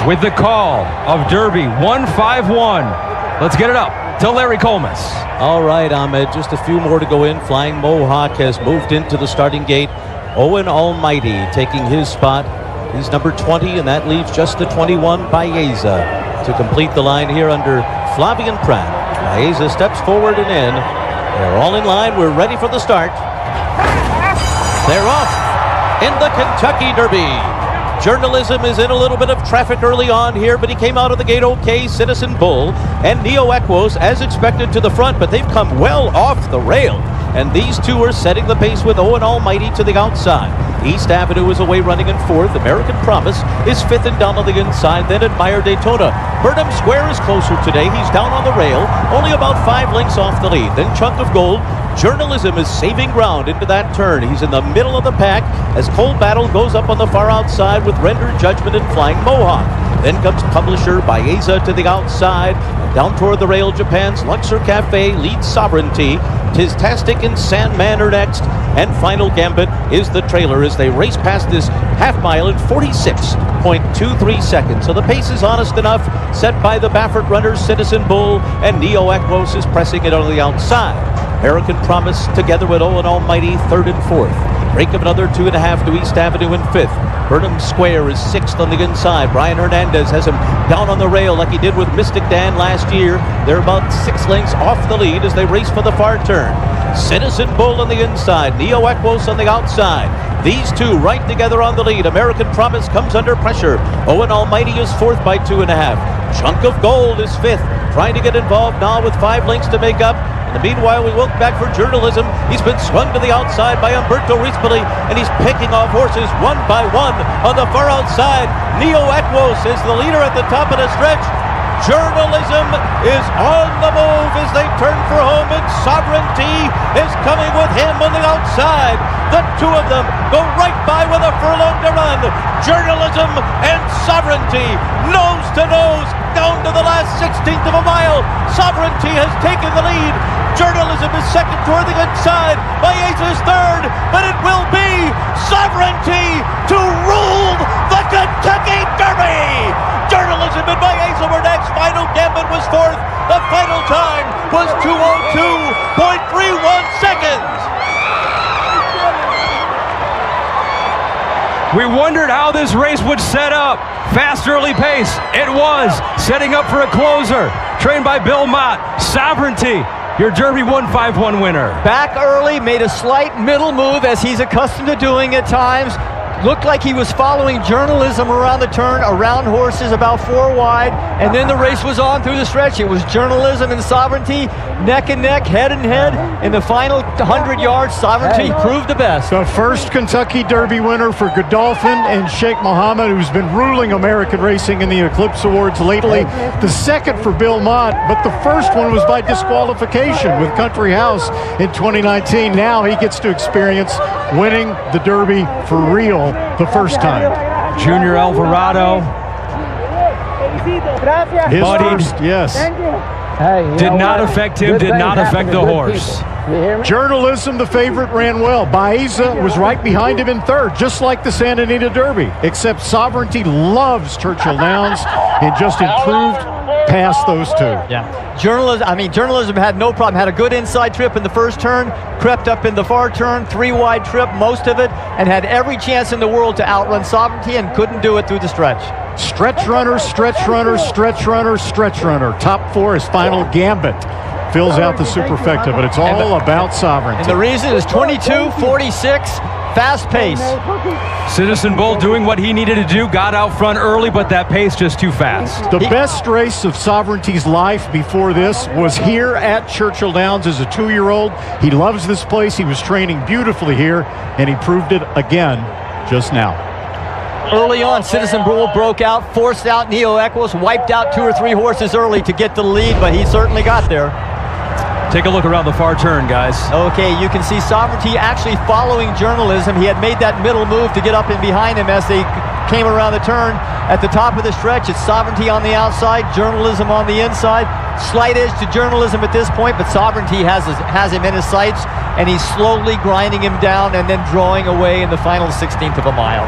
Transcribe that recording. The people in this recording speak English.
with the call of Derby 151. Let's get it up to Larry Colmus. All right, Ahmed, just a few more to go in. Flying Mohawk has moved into the starting gate. Owen Almighty taking his spot. He's number 20, and that leaves just the 21, Baeza, to complete the line here under Flavien Prat. Baeza steps forward and in. They're all in line. We're ready for the start. They're off in the Kentucky Derby. Journalism is in a little bit of traffic early on here, but he came out of the gate okay. Citizen Bull and Neo Equos, as expected, to the front, but they've come well off the rail. And these two are setting the pace with Owen Almighty to the outside. East Avenue is away running in fourth. American Promise is fifth and down on the inside. Then Admire Daytona. Burnham Square is closer today. He's down on the rail, only about 5 lengths off the lead. Then Chunk of Gold. Journalism is saving ground into that turn. He's in the middle of the pack as Cold Battle goes up on the far outside with Rendered Judgment and Flying Mohawk. Then comes Publisher, Baeza to the outside. Down toward the rail, Japan's Luxor Cafe leads Sovereignty. Tistastic and Sandman are next. And Final Gambit is the trailer as they race past this half mile in 46.23 seconds. So the pace is honest enough, set by the Baffert runners, Citizen Bull, and Neo Equos is pressing it on the outside. American Promise together with Owen Almighty, third and fourth. Break of another 2.5 to East Avenue in fifth. Burnham Square is sixth on the inside. Brian Hernandez has him down on the rail like he did with Mystic Dan last year. They're about 6 lengths off the lead as they race for the far turn. Citizen Bull on the inside. Neo Equos on the outside. These two right together on the lead. American Promise comes under pressure. Owen Almighty is fourth by 2.5. Chunk of Gold is fifth, trying to get involved now with 5 lengths to make up. In the meanwhile, we look back for Journalism. He's been swung to the outside by Umberto Rispoli, and he's picking off horses one by one on the far outside. Neo Equos is the leader at the top of the stretch. Journalism is on the move as they turn for home, and Sovereignty is coming with him on the outside. The two of them go right by with a furlong to run. Journalism and Sovereignty, nose to nose, down to the last 16th of a mile. Sovereignty has taken the lead. Journalism is second toward the inside. Baeza's third, but it will be Sovereignty to rule the Kentucky Derby. Journalism and Baeza were next. Final Gambit was fourth. The final time was 2:02.31 seconds. We wondered how this race would set up. Fast early pace. It was. Setting up for a closer. Trained by Bill Mott. Sovereignty, your Derby 151 winner. Back early, made a slight middle move as he's accustomed to doing at times. Looked like he was following Journalism around the turn, around horses about 4 wide, and then the race was on through the stretch. It was Journalism and Sovereignty, neck and neck, head and head. In the final 100 yards, Sovereignty proved the best. The first Kentucky Derby winner for Godolphin and Sheikh Mohammed, who's been ruling American racing in the Eclipse Awards lately. The second for Bill Mott, but the first one was by disqualification with Country House in 2019. Now he gets to experience winning the Derby for real the first time. Junior Alvarado. His Buddy. first, yes. Did not affect him, did not affect the horse. Journalism, the favorite, ran well. Baeza was right behind him in third, just like the Santa Anita Derby, except Sovereignty loves Churchill Downs and just improved past those two. Yeah. Journalism had no problem. Had a good inside trip in the first turn, crept up in the far turn, 3 wide trip, most of it, and had every chance in the world to outrun Sovereignty and couldn't do it through the stretch. Stretch runner, stretch runner, stretch runner, stretch runner. Top 4 is Final Gambit. Fills out the superfecta, but it's all about Sovereignty. And the reason is 22:46, fast pace. Citizen Bull doing what he needed to do, got out front early, but that pace just too fast. The best race of Sovereignty's life before this was here at Churchill Downs as a 2-year-old. He loves this place. He was training beautifully here, and he proved it again just now. Early on, Citizen Bull broke out, forced out Neo Equos, wiped out 2 or 3 horses early to get the lead, but he certainly got there. Take a look around the far turn, guys. Okay, you can see Sovereignty actually following Journalism. He had made that middle move to get up in behind him as they came around the turn. At the top of the stretch, it's Sovereignty on the outside, Journalism on the inside. Slight edge to Journalism at this point, but Sovereignty has him in his sights, and he's slowly grinding him down and then drawing away in the final 16th of a mile.